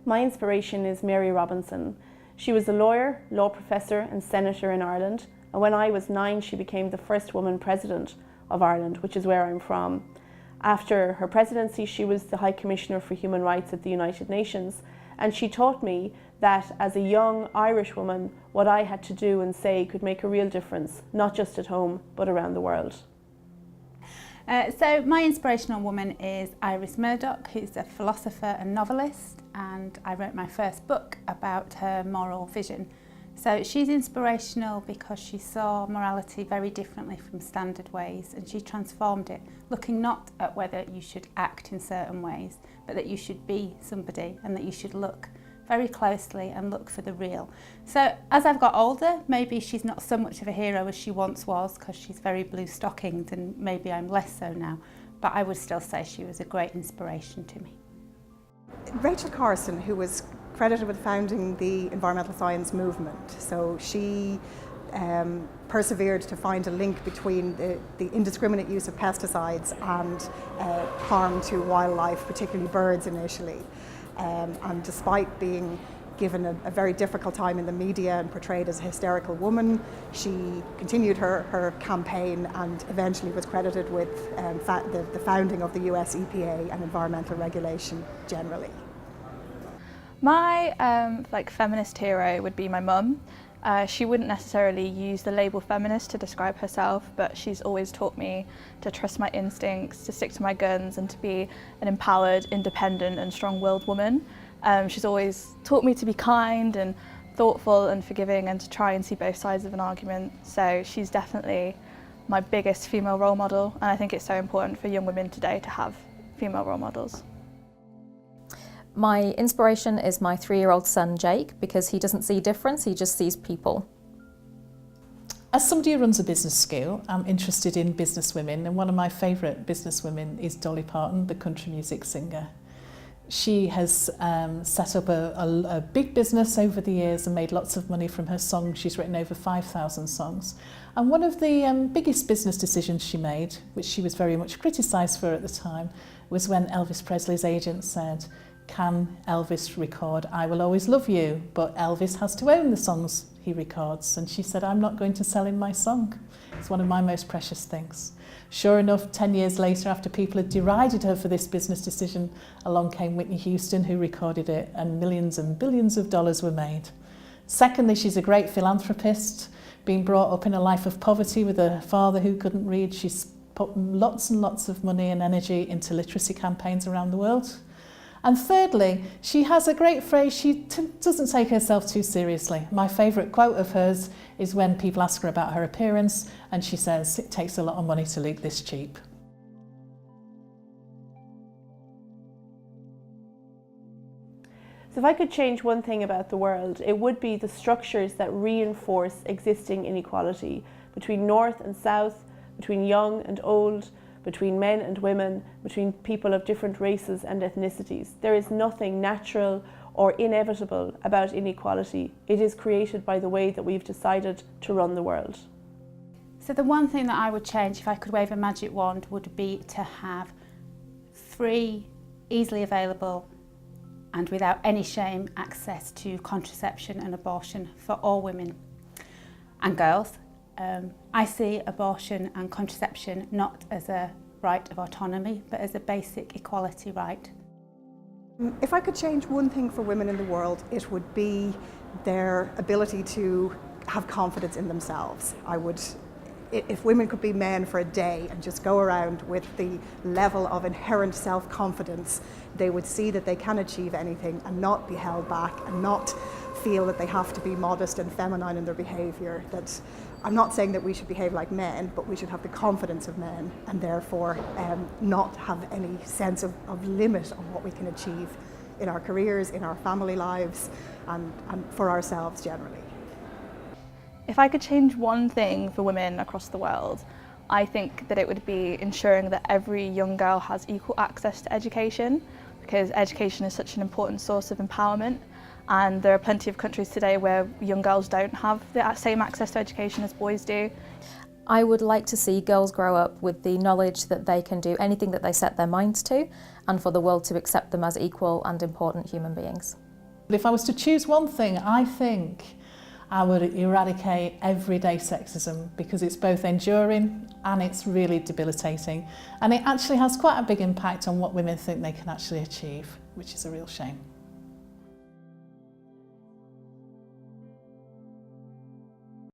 My inspiration is Mary Robinson. She was a lawyer, law professor and senator in Ireland, and when I was 9 she became the first woman president of Ireland, which is where I'm from. After her presidency she was the High Commissioner for Human Rights at the United Nations, and she taught me that as a young Irish woman what I had to do and say could make a real difference, not just at home but around the world. So my inspirational woman is Murdoch, who's a philosopher and novelist, and I wrote my first book about her moral vision. So she's inspirational because she saw morality very differently from standard ways, and she transformed it, looking not at whether you should act in certain ways, but that you should be somebody and that you should look very closely and look for the real. So as I've got older, maybe she's not so much of a hero as she once was because she's very blue-stockinged, and maybe I'm less so now, but I would still say she was a great inspiration to me. Rachel Carson, who was credited with founding the environmental science movement, so she persevered to find a link between the indiscriminate use of pesticides and harm to wildlife, particularly birds initially. And despite being given a very difficult time in the media and portrayed as a hysterical woman, she continued her campaign and eventually was credited with the founding of the US EPA and environmental regulation generally. My feminist hero would be my mum. She wouldn't necessarily use the label feminist to describe herself, but she's always taught me to trust my instincts, to stick to my guns and to be an empowered, independent and strong-willed woman. She's always taught me to be kind and thoughtful and forgiving and to try and see both sides of an argument. So she's definitely my biggest female role model, and I think it's so important for young women today to have female role models. My inspiration is my 3-year-old son Jake, because he doesn't see difference, he just sees people. As somebody who runs a business school, I'm interested in business women, and one of my favourite business women is Dolly Parton, the country music singer. She has set up a big business over the years and made lots of money from her songs. She's written over 5,000 songs. And one of the biggest business decisions she made, which she was very much criticised for at the time, was when Elvis Presley's agent said, "Can Elvis record I Will Always Love You, but Elvis has to own the songs he records." And she said, "I'm not going to sell him my song. It's one of my most precious things." Sure enough, 10 years later, after people had derided her for this business decision, along came Whitney Houston, who recorded it, and millions and billions of dollars were made. Secondly, she's a great philanthropist, being brought up in a life of poverty with a father who couldn't read. She's put lots and lots of money and energy into literacy campaigns around the world. And thirdly, she has a great phrase, she doesn't take herself too seriously. My favourite quote of hers is when people ask her about her appearance and she says, "It takes a lot of money to look this cheap." So if I could change one thing about the world, it would be the structures that reinforce existing inequality between north and south, between young and old, between men and women, between people of different races and ethnicities. There is nothing natural or inevitable about inequality. It is created by the way that we've decided to run the world. So the one thing that I would change if I could wave a magic wand would be to have free, easily available and without any shame access to contraception and abortion for all women and girls. I see abortion and contraception not as a right of autonomy, but as a basic equality right. If I could change one thing for women in the world, it would be their ability to have confidence in themselves. If women could be men for a day and just go around with the level of inherent self-confidence, they would see that they can achieve anything and not be held back and not feel that they have to be modest and feminine in their behaviour. That I'm not saying that we should behave like men, but we should have the confidence of men and therefore not have any sense of limit on what we can achieve in our careers, in our family lives and for ourselves generally. If I could change one thing for women across the world, I think that it would be ensuring that every young girl has equal access to education, because education is such an important source of empowerment, and there are plenty of countries today where young girls don't have the same access to education as boys do. I would like to see girls grow up with the knowledge that they can do anything that they set their minds to, and for the world to accept them as equal and important human beings. But if I was to choose one thing, I think I would eradicate everyday sexism, because it's both enduring and it's really debilitating. And it actually has quite a big impact on what women think they can actually achieve, which is a real shame.